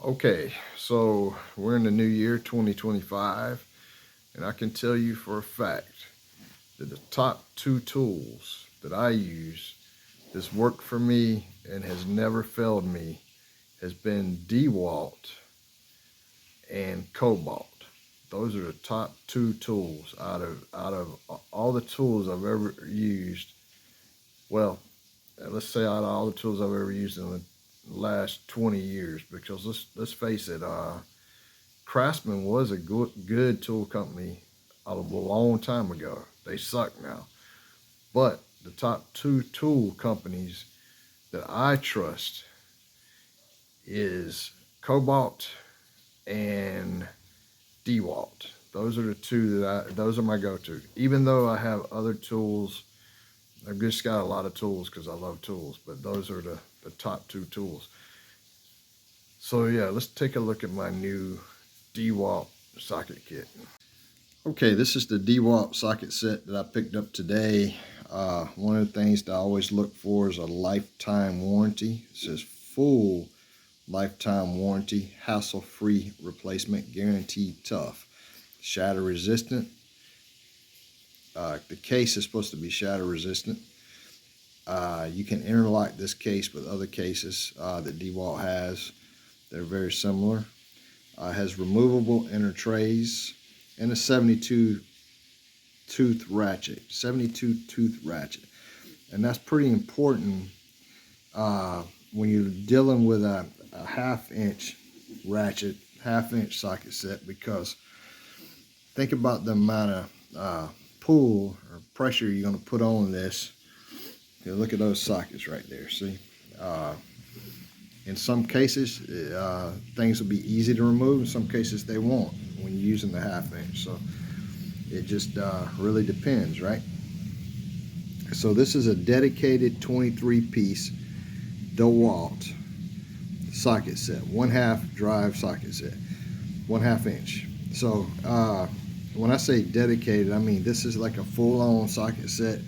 Okay, so we're in the new year 2025, and I can tell you for a fact that the top two tools that I use that's worked for me and has never failed me has been DeWALT and Cobalt. Those are the top two tools out of all the tools I've ever used. Well, let's say out of all the tools I've ever used in the last 20 years, because let's face it, Craftsman was a good tool company a long time ago. They suck now. But the top two tool companies that I trust is Cobalt and DeWALT. Those are the two those are my go-to. Even though I have other tools, I've just got a lot of tools because I love tools, but those are the top two tools. So yeah, let's take a look at my new DeWALT socket kit. Okay, this is the DeWALT socket set that I picked up today. One of the things that I always look for is a lifetime warranty. It says full lifetime warranty, hassle-free replacement, guaranteed tough, shatter resistant. The case is supposed to be shatter resistant. You can interlock this case with other cases that DeWALT has. They're very similar. Has removable inner trays and a 72 tooth ratchet. And that's pretty important when you're dealing with a half-inch ratchet, half-inch socket set, because think about the amount of pull or pressure you're going to put on this. You look at those sockets right there, see? In some cases, things will be easy to remove. In some cases, they won't when you're using the half-inch. So it just really depends, right? So this is a dedicated 23-piece DeWALT socket set, 1/2 drive socket set, 1/2 inch. So when I say dedicated, I mean this is like a full-on socket set.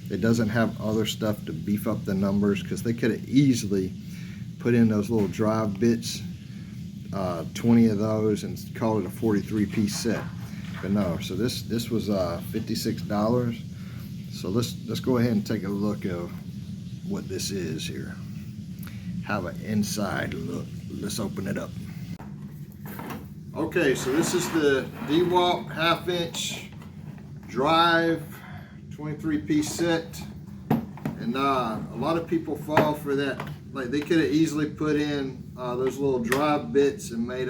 It doesn't have other stuff to beef up the numbers, because they could have easily put in those little drive bits, 20 of those, and call it a 43-piece set. But no, so this was $56. So let's go ahead and take a look at what this is here. Have an inside look. Let's open it up. Okay, so this is the DeWALT half-inch drive 23-piece set, and a lot of people fall for that. Like, they could have easily put in those little drive bits and made it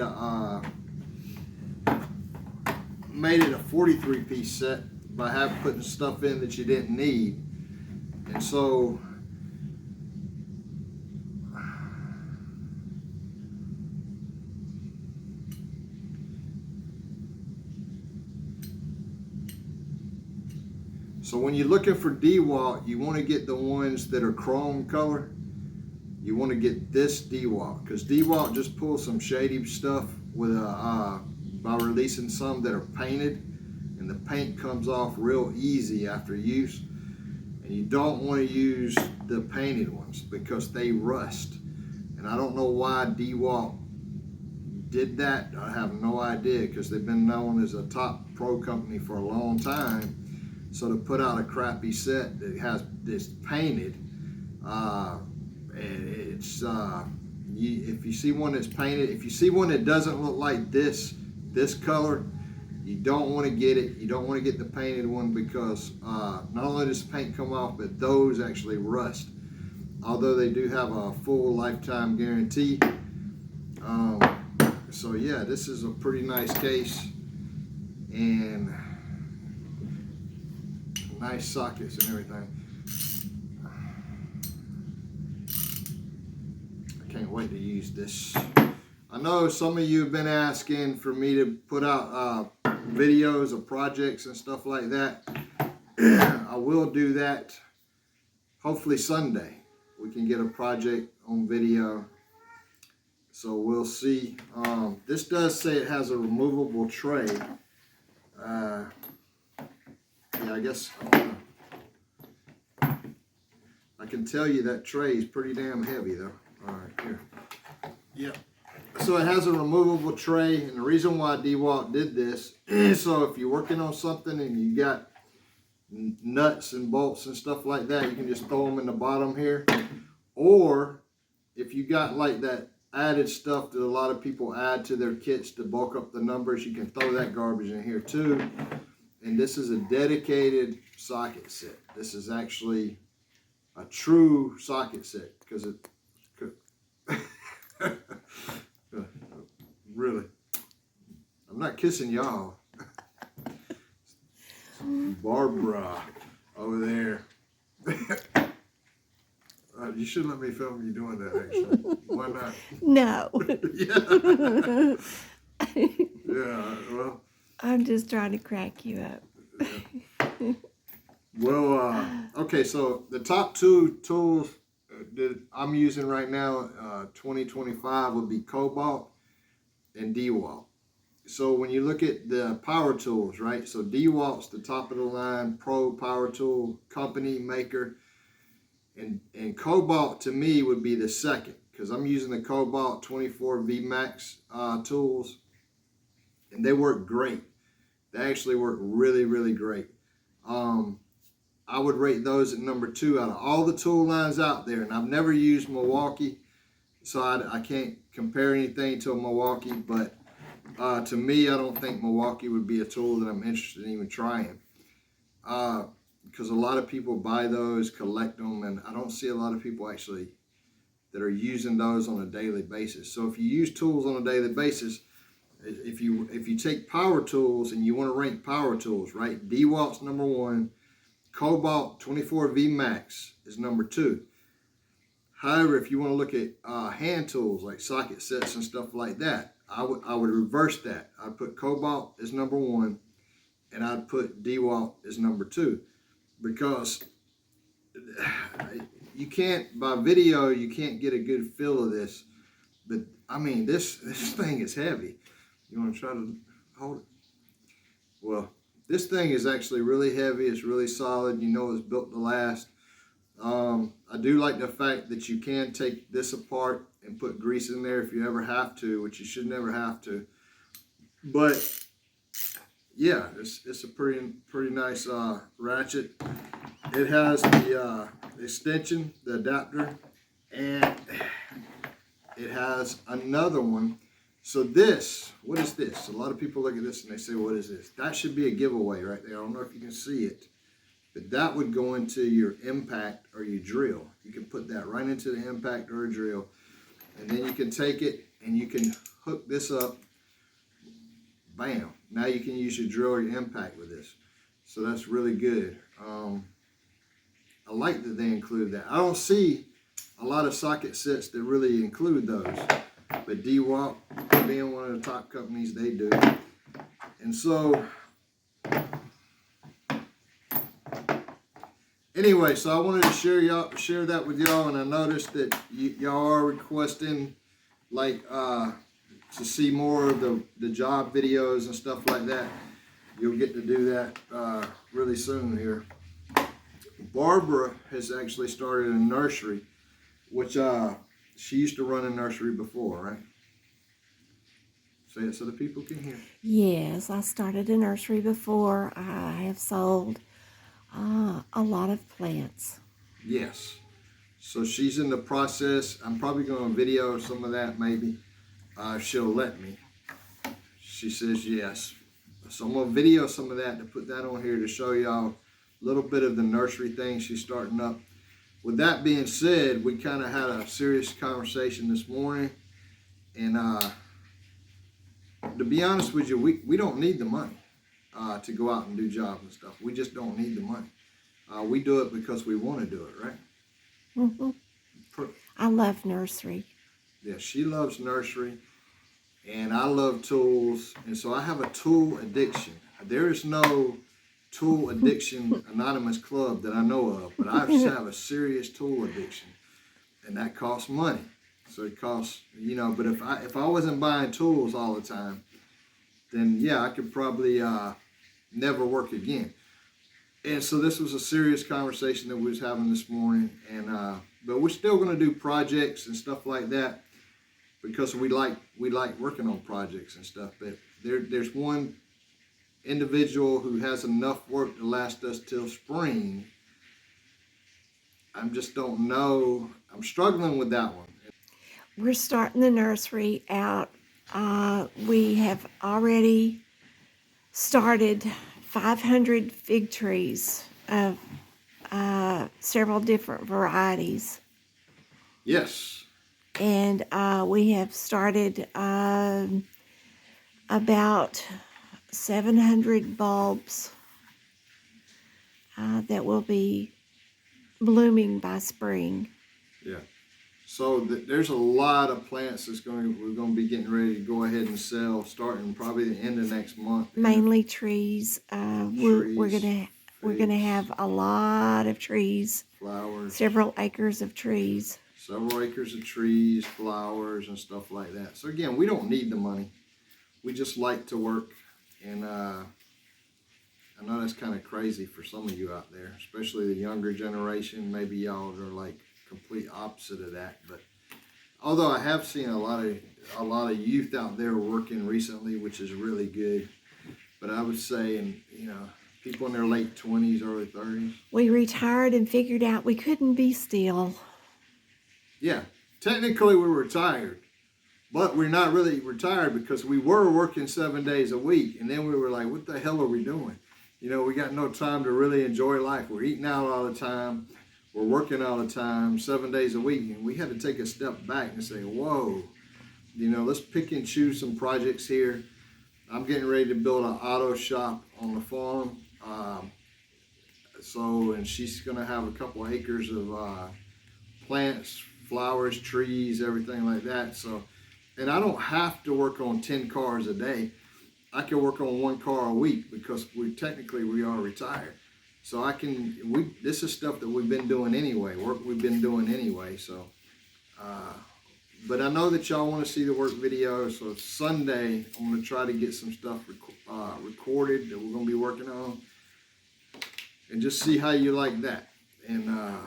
a 43-piece set by putting stuff in that you didn't need. And so when you're looking for DeWALT, you want to get the ones that are chrome color. You want to get this DeWALT, because DeWALT just pulls some shady stuff with by releasing some that are painted, and the paint comes off real easy after use. And you don't want to use the painted ones because they rust. And I don't know why DeWALT did that. I have no idea, because they've been known as a top pro company for a long time. So to put out a crappy set that has this painted, it's if you see one that's painted, if you see one that doesn't look like this color, you don't want to get it. You don't want to get the painted one, because not only does the paint come off, but those actually rust. Although they do have a full lifetime guarantee. So yeah, this is a pretty nice case, and nice sockets and everything. I can't wait to use this. I know some of you have been asking for me to put out videos of projects and stuff like that. I will do that. Hopefully Sunday we can get a project on video. So we'll see. This does say it has a removable tray. Yeah, I guess I can tell you that tray is pretty damn heavy though. All right, here. Yep. So it has a removable tray, and the reason why DeWALT did this is so if you're working on something and you got nuts and bolts and stuff like that, you can just throw them in the bottom here. Or if you got like that added stuff that a lot of people add to their kits to bulk up the numbers, you can throw that garbage in here too. And this is a dedicated socket set. This is actually a true socket set because it really, I'm not kissing y'all. Barbara over there. You shouldn't let me film you doing that, actually. Why not? No. Yeah. Yeah, well. I'm just trying to crack you up. Yeah. Well, okay, so the top two tools that I'm using right now, 2025, would be Cobalt and DeWalt. So when you look at the power tools, right? So DeWalt's the top of the line pro power tool company maker. And Cobalt to me would be the second because I'm using the Cobalt 24 VMAX tools, and they work great. They actually work really, really great. I would rate those at number 2 out of all the tool lines out there. And I've never used Milwaukee, so I can't compare anything to a Milwaukee. But to me, I don't think Milwaukee would be a tool that I'm interested in even trying. Because a lot of people buy those, collect them, and I don't see a lot of people actually that are using those on a daily basis. So if you use tools on a daily basis, if you take power tools and you want to rank power tools, right? DeWalt's number 1, Cobalt 24 VMAX is number 2. However, if you want to look at hand tools like socket sets and stuff like that, I would reverse that. I'd put Cobalt as number 1, and I'd put DeWalt as number 2. Because you can't, by video, you can't get a good feel of this. But, I mean, this thing is heavy. You want to try to hold it? Well, this thing is actually really heavy. It's really solid. You know it's built to last. I do like the fact that you can take this apart and put grease in there if you ever have to, which you should never have to. But yeah, it's a pretty nice ratchet. It has the extension, the adapter, and it has another one. So this, what is this? A lot of people look at this and they say, what is this? That should be a giveaway right there. I don't know if you can see it, but that would go into your impact or your drill. You can put that right into the impact or a drill, and then you can take it and you can hook this up. Bam. Now you can use your drill or your impact with this. So that's really good. I like that they include that. I don't see a lot of socket sets that really include those. But DeWalt, being one of the top companies, they do. And so, anyway, so I wanted to share that with y'all, and I noticed that y'all are requesting like to see more of the job videos and stuff like that. You'll get to do that really soon here. Barbara has actually started a nursery, which she used to run a nursery before, right? Say it so the people can hear. Yes, I started a nursery before. I have sold a lot of plants. Yes. So she's in the process. I'm probably going to video some of that maybe. She'll let me. She says yes. So I'm going to video some of that to put that on here to show y'all a little bit of the nursery thing she's starting up. With that being said, we kind of had a serious conversation this morning. And to be honest with you, we don't need the money to go out and do jobs and stuff. We just don't need the money. We do it because we want to do it, right? Mm-hmm. I love nursery. Yeah, she loves nursery, and I love tools, and so I have a tool addiction. There is no tool addiction anonymous club that I know of, but I just have a serious tool addiction, and that costs money. So it costs, but if I wasn't buying tools all the time, then yeah, I could probably never work again. And so this was a serious conversation that we was having this morning, and but we're still going to do projects and stuff like that. because we like working on projects and stuff. But there's one individual who has enough work to last us till spring. I just don't know. I'm struggling with that one. We're starting the nursery out. We have already started 500 fig trees of several different varieties. Yes. And we have started about 700 bulbs that will be blooming by spring. Yeah. So there's a lot of plants we're going to be getting ready to go ahead and sell starting probably the end of next month. Mainly trees. We're gonna have a lot of trees. Flowers. Several acres of trees. Several acres of trees, flowers, and stuff like that. So again, we don't need the money. We just like to work, and I know that's kind of crazy for some of you out there, especially the younger generation. Maybe y'all are like complete opposite of that. But although I have seen a lot of youth out there working recently, which is really good. But I would say, and people in their late 20s, early 30s. We retired and figured out we couldn't be still. Yeah, technically we're retired, but we're not really retired because we were working 7 days a week, and then we were like, what the hell are we doing? We got no time to really enjoy life. We're eating out all the time. We're working all the time, 7 days a week, and we had to take a step back and say, whoa, let's pick and choose some projects here. I'm getting ready to build an auto shop on the farm. And she's going to have a couple of acres of plants, flowers, trees, everything like that. So, and I don't have to work on 10 cars a day. I can work on 1 car a week because we are retired. So this is stuff that we've been doing anyway, work we've been doing anyway. So, but I know that y'all want to see the work video. So Sunday, I'm going to try to get some stuff recorded that we're going to be working on and just see how you like that. And,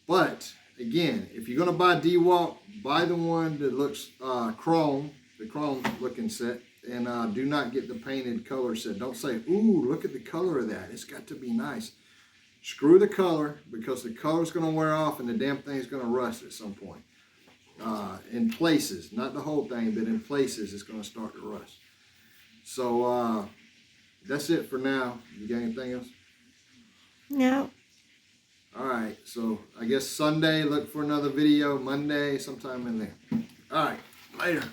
but again, if you're going to buy DeWALT, buy the one that looks the chrome looking set. And do not get the painted color set. Don't say, ooh, look at the color of that. It's got to be nice. Screw the color, because the color's going to wear off and the damn thing's going to rust at some point. In places, not the whole thing, but in places it's going to start to rust. So that's it for now. You got anything else? No. All right. So I guess Sunday, look for another video. Monday, sometime in there. All right. Later.